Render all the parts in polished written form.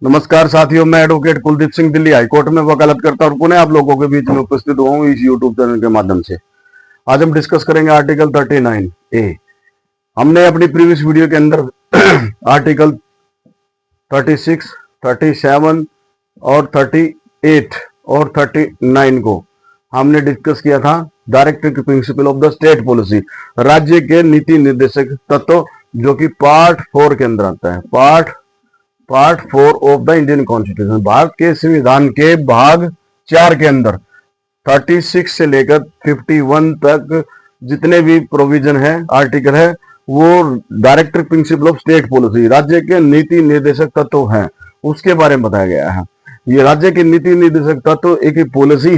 नमस्कार साथियों, मैं एडवोकेट कुलदीप सिंह दिल्ली हाईकोर्ट में वकालत करता और पुनः आप लोगों के बीच में उपस्थित हुआ हूं इस यूट्यूब चैनल के माध्यम से। आज हम डिस्कस करेंगे आर्टिकल 39A। हमने अपनी प्रीवियस वीडियो के अंदर आर्टिकल 36, 37 और 38 और 39 को हमने डिस्कस किया था। Directive principle of the state policy, राज्य के नीति निर्देशक तत्व, जो कि पार्ट 4 के अंदर आता है। Part 4 of the Indian constitution, Bharat के संविधान के भाग 4 के अंदर 36 से लेकर 51 तक जितने भी प्रोविजन है, आर्टिकल है, वो directive principle of state policy, राज्य के नीति निर्देशक तत्व हैं, उसके बारे में बताया गया है। ये राज्य के नीति निर्देशक तत्व एक पॉलिसी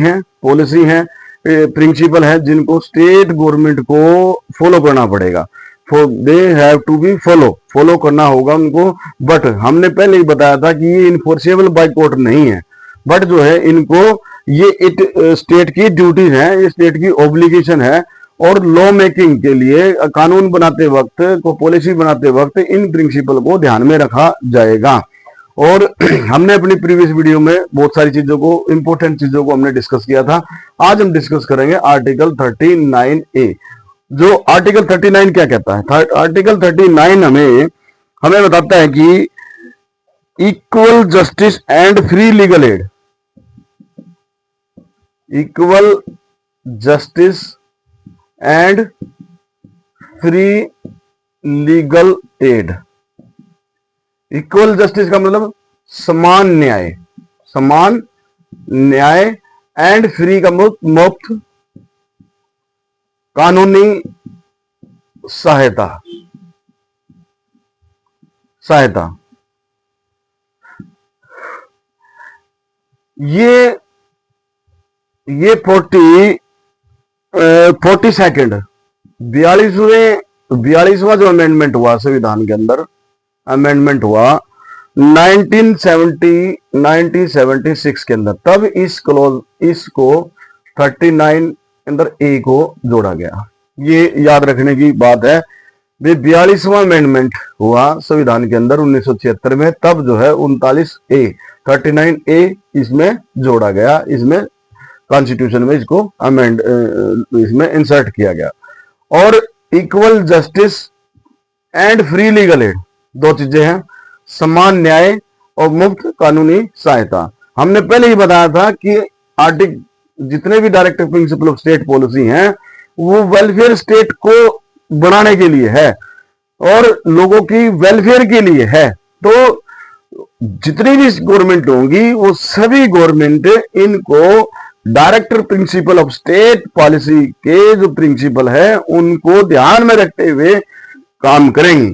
है, प्रिंसिपल है, जिनको स्टेट गवर्नमेंट को फॉलो करना पड़ेगा। They have to be follow करना होगा उनको। बट हमने पहले ही बताया था कि ये इन्फोर्सेबल बाय कोर्ट नहीं है, बट जो है इनको ये स्टेट की ड्यूटीज है, ये स्टेट की ऑब्लिगेशन है। और लॉ मेकिंग के लिए, कानून बनाते वक्त, को पॉलिसी बनाते वक्त इन प्रिंसिपल को ध्यान में रखा जाएगा। और हमने अपनी प्रीवियस वीडियो में बहुत सारी चीजों को, इंपॉर्टेंट चीजों को हमने डिस्कस किया था। आज हम डिस्कस करेंगे आर्टिकल 39A। जो आर्टिकल 39 क्या कहता है? आर्टिकल 39 हमें बताता है कि equal justice and free legal add, equal justice and free legal add. Equal justice का मतलब समान न्याय एंड फ्री का मुफ्त कानूनी सहायता। ये 42nd 42वां जो अमेंडमेंट हुआ संविधान के अंदर, अमेंडमेंट हुआ 1976 के अंदर, तब इसको 39 अंदर ए को जोड़ा गया। ये याद रखने की बात है। 42वां अमेंडमेंट हुआ संविधान के अंदर 1976 में, तब जो है 39A इसमें जोड़ा गया, इसमें कॉन्स्टिट्यूशन में इसको इसमें इंसर्ट किया गया। और equal justice and free legal add, दो चीजें हैं, समान न्याय और मुफ्त कानूनी सहायता। हमने पहले ही बताया था कि जितने भी directive principle of state policy हैं, वो वेलफेयर स्टेट को बढ़ाने के लिए है और लोगों की वेलफेयर के लिए है। तो जितनी भी गवर्नमेंट होंगी, वो सभी गवर्नमेंट इनको directive principle of state policy के जो प्रिंसिपल है, उनको ध्यान में रखते हुए काम करेंगी।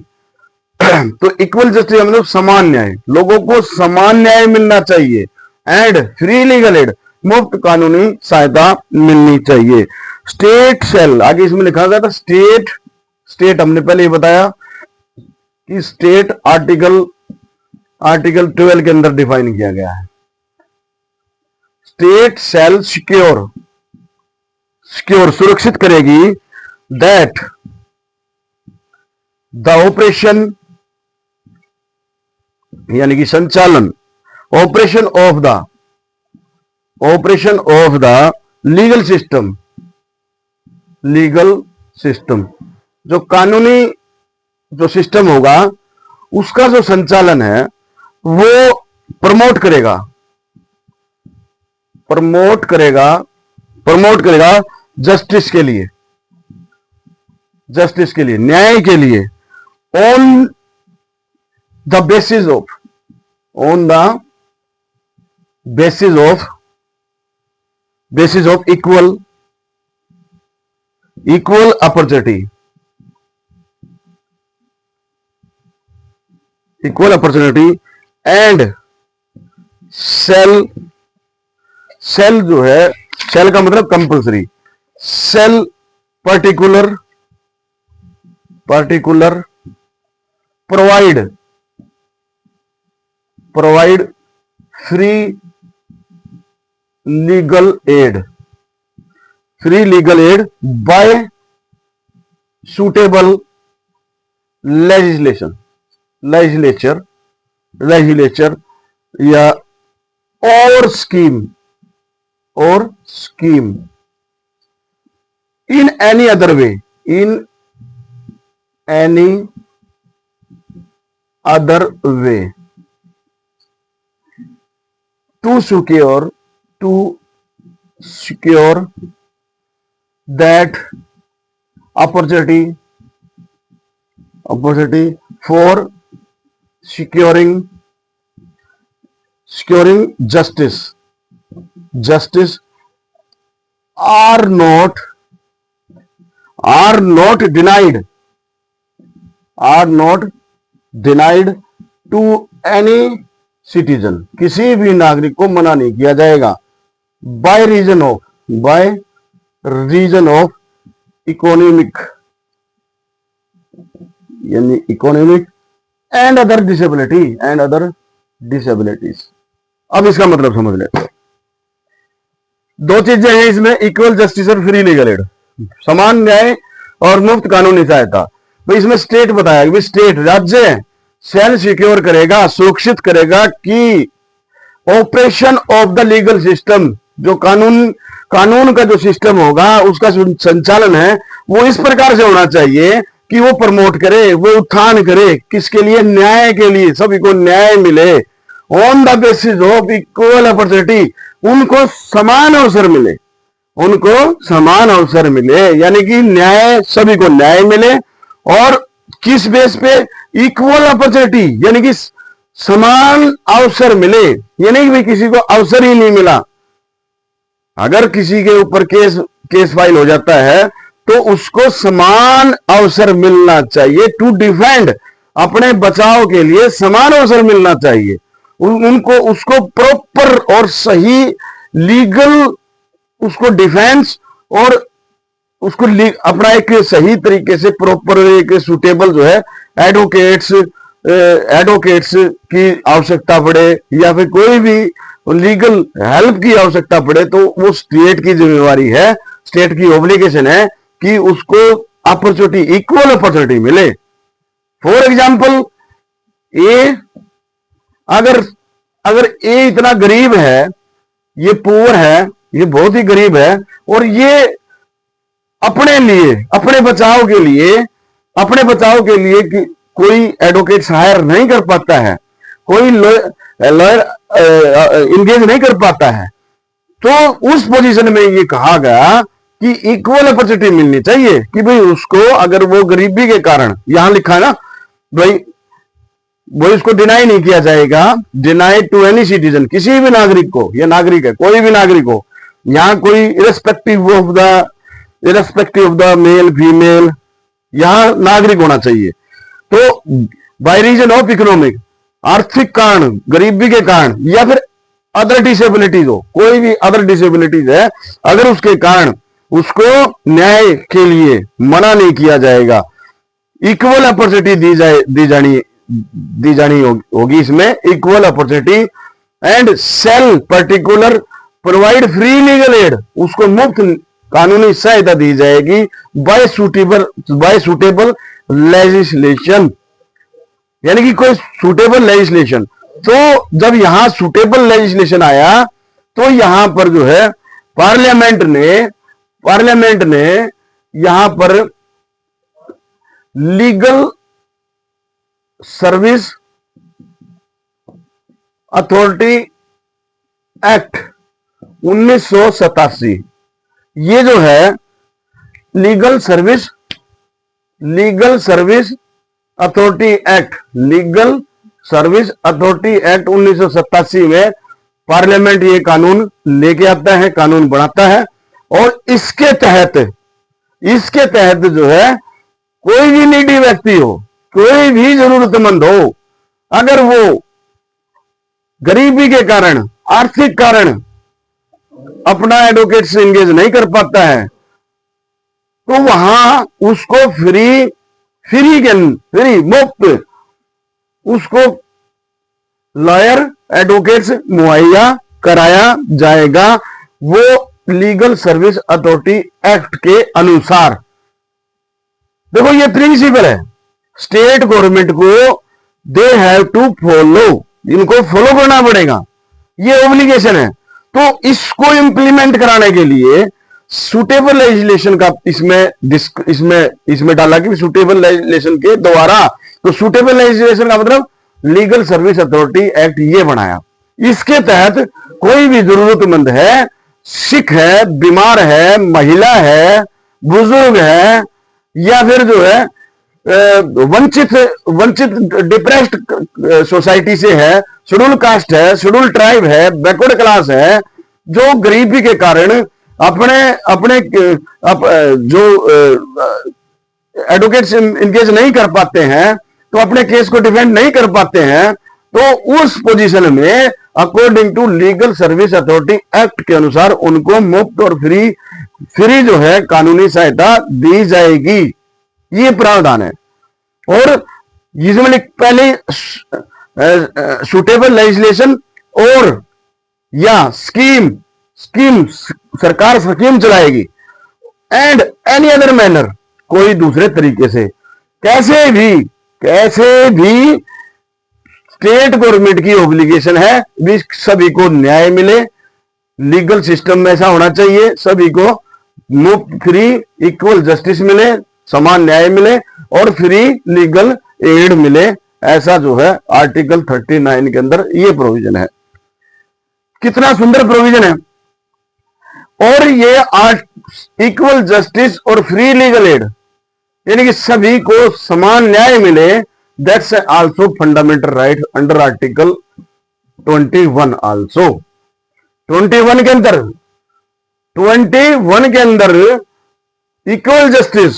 तो इक्वल जस्टिस मतलब समान न्याय, लोगों को समान न्याय मिलना चाहिए, एंड फ्री लीगल एड, मुफ्त कानूनी सहायता मिलनी चाहिए। स्टेट शेल, आगे इसमें लिखा गया था स्टेट हमने पहले ही बताया कि स्टेट आर्टिकल 12 के अंदर डिफाइन किया गया है। स्टेट शेल सिक्योर सुरक्षित करेगी दैट द ऑपरेशन, यानी कि संचालन, operation of the legal system, जो कानूनी जो सिस्टम होगा, उसका जो संचालन है वो प्रमोट करेगा जस्टिस के लिए, न्याय के लिए, on the basis of equal opportunity and shall जो है, सेल का मतलब compulsory, shall particular provide free legal aid by suitable legislature या और scheme in any other way, in any other way to secure that opportunity for securing justice are not denied to any citizen, किसी भी नागरिक को मना नहीं किया जाएगा by reason of इकोनॉमिक यानी इकोनॉमिक एंड अदर डिसेबिलिटीज। अब इसका मतलब समझ लेते हैं। दो चीजें हैं इसमें, इक्वल जस्टिस और फ्री लीगल एड, समान न्याय और मुफ्त कानूनी सहायता। तो इसमें स्टेट बताया कि स्टेट राज्य सेल्फ सिक्योर करेगा, सुरक्षित करेगा कि operation of the legal system, जो कानून का जो सिस्टम होगा उसका संचालन है वो इस प्रकार से होना चाहिए कि वो प्रमोट करे, वो उत्थान करे, किसके लिए? न्याय के लिए, सभी को न्याय मिले on the basis of equal opportunity, उनको समान अवसर मिले, यानी कि न्याय, सभी को न्याय मिले। और किस बेस पे? इक्वल अपॉर्चुनिटी, यानी कि समान अवसर मिले, यानी कि किसी को अवसर ही नहीं मिला। अगर किसी के ऊपर केस फाइल हो जाता है तो उसको समान अवसर मिलना चाहिए, टू डिफेंड, अपने बचाव के लिए समान अवसर मिलना चाहिए उनको, उसको प्रॉपर और सही लीगल, उसको डिफेंस और उसको अपना एक सही तरीके से प्रॉपर एक सूटेबल जो है एडवोकेट्स की आवश्यकता पड़े या फिर कोई भी लीगल हेल्प की आवश्यकता पड़े तो वो स्टेट की जिम्मेवारी है, स्टेट की ऑब्लिगेशन है कि उसको अपॉर्चुनिटी, इक्वल अपॉर्चुनिटी मिले। फॉर एग्जाम्पल ए, अगर ए इतना गरीब है, ये पुअर है, ये बहुत ही गरीब है और ये अपने लिए, अपने बचाव के लिए कोई एडवोकेट हायर नहीं कर पाता है, कोई लॉयर इंगेज नहीं कर पाता है, तो उस पोजीशन में ये कहा गया कि इक्वल अपॉर्चुनिटी मिलनी चाहिए कि भाई उसको, अगर वो गरीबी के कारण, यहां लिखा है ना भाई, वो इसको डिनाई नहीं किया जाएगा, डिनाई टू एनी सिटीजन, किसी भी नागरिक को, ये नागरिक है, कोई भी नागरिक हो, यहां कोई irrespective of the male female, यहां नागरिक होना चाहिए। तो बाय रीजन ऑफ इकोनॉमिक, आर्थिक कारण, गरीबी के कारण, या फिर अदर डिसेबिलिटीज हो, कोई भी अदर डिसेबिलिटीज है, अगर उसके कारण उसको न्याय के लिए मना नहीं किया जाएगा, इक्वल अपॉर्चुनिटी दी जानी होगी इसमें, equal opportunity and shall particular provide free legal aid, उसको मुफ्त कानूनी सहायता दी जाएगी बाय सुटेबल लेजिस्लेशन, यानी कि कोई सुटेबल लेजिस्लेशन। तो जब यहां सुटेबल लेजिस्लेशन आया तो यहां पर जो है पार्लियामेंट ने यहां पर लीगल सर्विस अथॉरिटी एक्ट 1987, ये जो है लीगल सर्विस अथॉरिटी एक्ट 1987 में पार्लियामेंट ये कानून लेके आता है, कानून बनाता है, और इसके तहत जो है कोई भी नीडी व्यक्ति हो, कोई भी जरूरतमंद हो, अगर वो गरीबी के कारण, आर्थिक कारण अपना एडवोकेट से एंगेज नहीं कर पाता है, तो वहां उसको फ्री मुफ्त उसको लॉयर एडवोकेट्स मुहैया कराया जाएगा, वो लीगल सर्विस अथॉरिटी एक्ट के अनुसार। देखो ये प्रिंसिपल है, स्टेट गवर्नमेंट को दे हैव टू फॉलो, इनको फॉलो करना पड़ेगा, ये ऑब्लिगेशन है। तो इसको इंप्लीमेंट कराने के लिए सुटेबल लेजिस्लेशन का इसमें डाला कि सुटेबल लेजिस्लेशन के द्वारा, तो सुटेबल लेजिस्लेशन का मतलब लीगल सर्विस अथॉरिटी एक्ट ये बनाया। इसके तहत कोई भी जरूरतमंद है, सिख है, बीमार है, महिला है, बुजुर्ग है, या फिर जो है वंचित डिप्रेस्ड सोसाइटी से है, शेड्यूल कास्ट है, शेड्यूल ट्राइब है, बैकवर्ड क्लास है, जो गरीबी के कारण अपने जो एडवोकेट्स इंगेज नहीं कर पाते हैं, तो अपने केस को डिफेंड नहीं कर पाते हैं, तो उस पोजीशन में according to legal service authority act के अनुसार उनको मुफ्त और फ्री जो है कानूनी सहायता दी जाएगी, ये प्रावधान है। और इसमें पहले सुटेबल लेजिस्लेशन और या स्कीम सरकार स्कीम चलाएगी, एंड एनी अदर मैनर, कोई दूसरे तरीके से कैसे भी स्टेट गवर्नमेंट की ऑब्लिगेशन है भी सभी को न्याय मिले, लीगल सिस्टम में ऐसा होना चाहिए, सभी को मुफ्त फ्री इक्वल जस्टिस मिले, समान न्याय मिले और फ्री लीगल एड मिले, ऐसा जो है आर्टिकल 39 के अंदर ये प्रोविजन है। कितना सुंदर प्रोविजन है। और ये इक्वल जस्टिस और फ्री लीगल एड, यानी कि सभी को समान न्याय मिले, that's also fundamental right under article 21 also. 21 के अंदर इक्वल जस्टिस,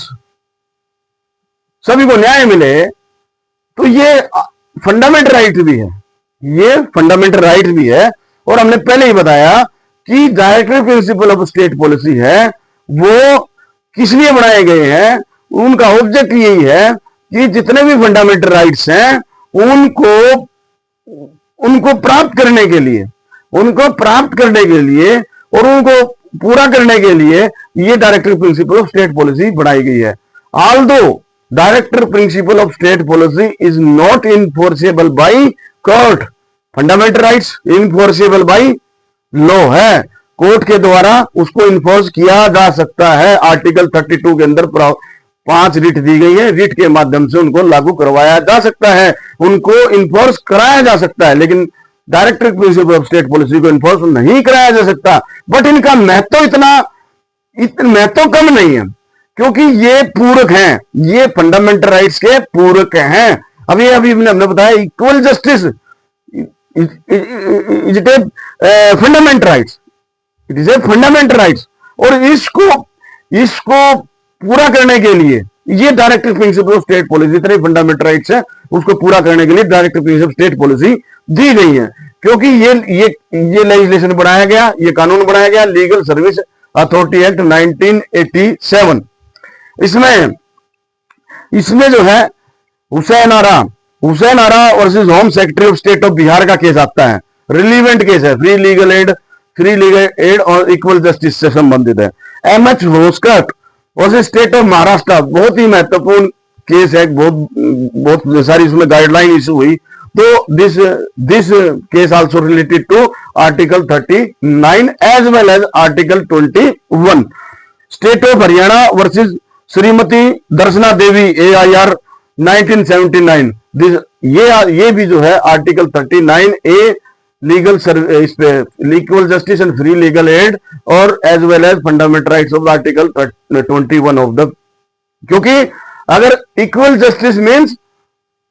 सभी को न्याय मिले, तो ये फंडामेंटल राइट भी है, ये फंडामेंटल राइट भी है। और हमने पहले ही बताया कि directive principle of state policy है, वो किस लिए बनाए गए हैं, उनका ऑब्जेक्ट यही है कि जितने भी फंडामेंटल राइट्स हैं उनको प्राप्त करने के लिए और उनको पूरा करने के लिए ये directive principle of state policy बनाई गई है। Although directive principle of state policy is not enforceable by court, fundamental rights enforceable by law है, कोर्ट के द्वारा उसको इन्फोर्स किया जा सकता है। आर्टिकल 32 के अंदर 5 रिट दी गई है, रिट के माध्यम से उनको लागू करवाया जा सकता है, उनको इन्फोर्स कराया जा सकता है, लेकिन directive principle of state policy को इन्फोर्स नहीं कराया जा सकता। बट इनका महत्व कम नहीं है, क्योंकि ये पूरक हैं, ये फंडामेंटल राइट्स के पूरक हैं। अभी हमने बताया equal justice is a fundamental rights, it is a fundamental rights, और इसको पूरा करने के लिए ये directive principle of state policy, जितने फंडामेंटल राइट्स है उसको पूरा करने के लिए directive principle of state policy दी गई है। क्योंकि ये लेजिस्लेशन बनाया गया, ये कानून बनाया गया, लीगल सर्विस अथॉरिटी एक्ट 1987। इसमें जो है Hussainara versus home secretary of state of Bihar का केस आता है, रिलीवेंट केस है, फ्री लीगल एड और इक्वल जस्टिस से संबंधित है। MH Hoskot versus state of Maharashtra, बहुत ही महत्वपूर्ण केस है, बहुत सारी इसमें गाइडलाइन इशू हुई। तो this case also related to article 39 as well as article 21। State of Haryana versus Shrimati Darshana Devi AIR 1979, ये भी जो है article 39A legal equal justice and free legal aid और as well as fundamental rights of article 21 of the, क्योंकि अगर equal justice means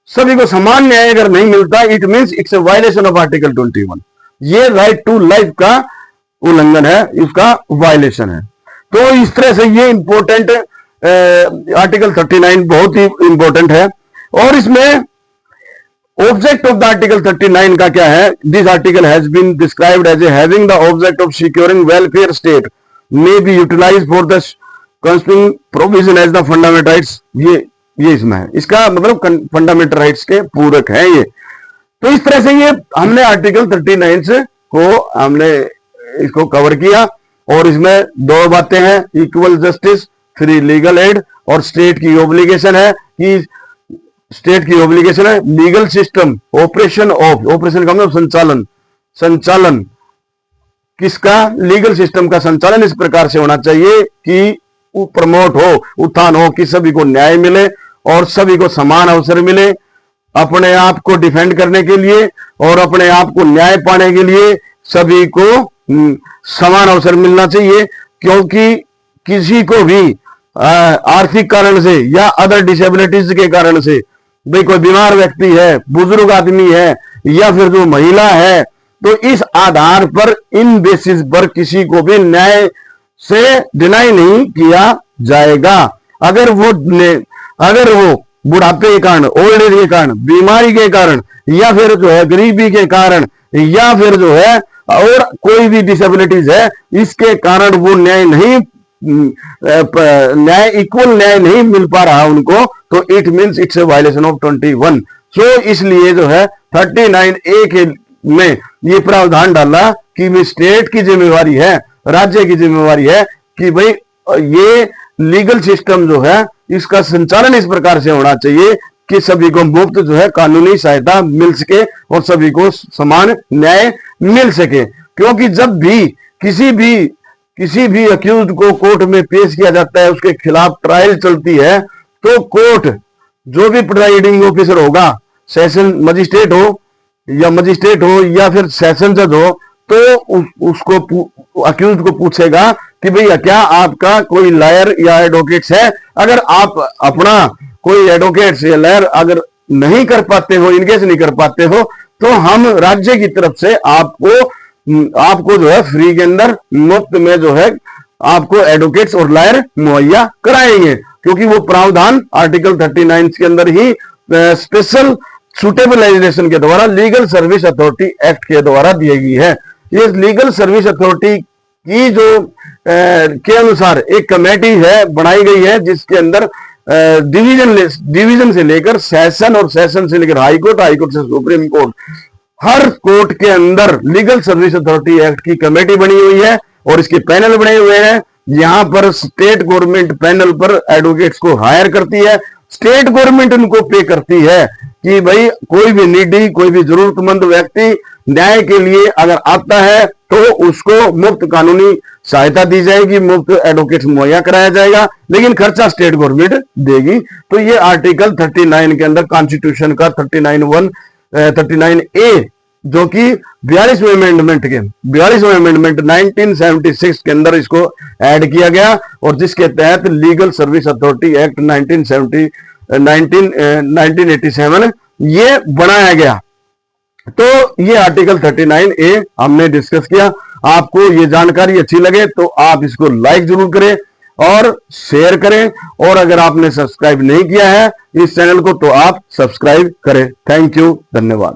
सभी को समान न्याय अगर नहीं मिलता, it means it's a violation of article 21, ये राइट टू लाइफ का उल्लंघन है, इसका वायलेशन है। तो इस तरह से ये इंपॉर्टेंट आर्टिकल 39 बहुत ही इंपॉर्टेंट है। और इसमें ऑब्जेक्ट ऑफ द आर्टिकल 39 का क्या है, this article has been described as having the object of securing welfare state may be utilized for the constitution provision as the fundamental rights, ये इसमें है, इसका मतलब फंडामेंटल राइट्स के पूरक है ये। तो इस तरह से ये हमने आर्टिकल 39 को हमने इसको कवर किया, और इसमें दो बातें हैं, equal justice, free legal aid, और स्टेट की ऑब्लिगेशन है कि स्टेट की ऑब्लिगेशन है legal system operation of, operation का मतलब संचालन, संचालन किसका, लीगल सिस्टम का संचालन इस प्रकार से होना चाहिए कि प्रमोट हो, उत्थान हो, कि सभी को न्याय मिले और सभी को समान अवसर मिले अपने आप को डिफेंड करने के लिए और अपने आप को न्याय पाने के लिए सभी को समान अवसर मिलना चाहिए। क्योंकि किसी को भी आर्थिक कारण से या अदर डिसेबिलिटीज के कारण से, भाई कोई बीमार व्यक्ति है, बुजुर्ग आदमी है या फिर जो महिला है, तो इस आधार पर, इन बेसिस पर किसी को भी न्याय से डिनाई नहीं किया जाएगा। अगर वो बुढ़ापे के कारण, ओल्ड एज के कारण, बीमारी के कारण या फिर जो है गरीबी के कारण या फिर जो है और कोई भी डिसेबिलिटीज है, इसके कारण वो इक्वल न्याय नहीं मिल पा रहा उनको, तो it means it's a violation of 21। सो इसलिए जो है 39A के में ये प्रावधान डाला कि स्टेट की जिम्मेवारी है, राज्य की जिम्मेवारी है कि भाई ये लीगल सिस्टम जो है इसका संचालन इस प्रकार से होना चाहिए कि सभी को मुफ्त जो है कानूनी सहायता मिल सके और सभी को समान न्याय मिल सके। क्योंकि जब भी किसी भी अक्यूज्ड को कोर्ट में पेश किया जाता है, उसके खिलाफ ट्रायल चलती है, तो कोर्ट जो भी प्रिसाइडिंग ऑफिसर होगा, सेशन मजिस्ट्रेट हो या फिर सेशन जज हो, तो उसको अक्यूज्ड को पूछेगा कि भैया क्या आपका कोई लॉयर या एडवोकेट्स है। अगर आप अपना कोई एडवोकेट्स या लॉयर अगर नहीं कर पाते हो, इनकेस नहीं कर पाते हो, तो हम राज्य की तरफ से आपको जो है फ्री के अंदर मुफ्त में जो है आपको एडवोकेट्स और लॉयर मुहैया कराएंगे। क्योंकि वो प्रावधान आर्टिकल 39 के अंदर ही स्पेशल सुटेबल लेजिस्लेशन के द्वारा लीगल सर्विस अथॉरिटी एक्ट के द्वारा दी गई है। ये लीगल सर्विस अथॉरिटी की जो के अनुसार एक कमेटी है बनाई गई है, जिसके अंदर डिवीजन से लेकर सेशन और सेशन से लेकर हाई कोर्ट, हाई कोर्ट से सुप्रीम कोर्ट, हर कोर्ट के अंदर लीगल सर्विस अथॉरिटी एक्ट की कमेटी बनी हुई है और इसके पैनल बने हुए हैं। यहां पर स्टेट गवर्नमेंट पैनल पर एडवोकेट्स को हायर करती है, स्टेट गवर्नमेंट उनको पे करती है कि भाई कोई भी नीडी, कोई भी जरूरतमंद व्यक्ति न्याय के लिए अगर आता है तो उसको मुफ्त कानूनी सहायता दी जाएगी, मुफ्त एडवोकेट मुहैया कराया जाएगा, लेकिन खर्चा स्टेट गवर्नमेंट देगी। तो ये आर्टिकल 39 के अंदर कॉन्स्टिट्यूशन का 39A जो कि 42वें अमेंडमेंट 1976 के अंदर इसको ऐड किया गया और जिसके तहत लीगल सर्विस अथॉरिटी एक्ट 1987 ये बनाया गया। तो ये आर्टिकल 39A हमने डिस्कस किया। आपको ये जानकारी अच्छी लगे तो आप इसको लाइक जरूर करें और शेयर करें, और अगर आपने सब्सक्राइब नहीं किया है इस चैनल को तो आप सब्सक्राइब करें। थैंक यू, धन्यवाद।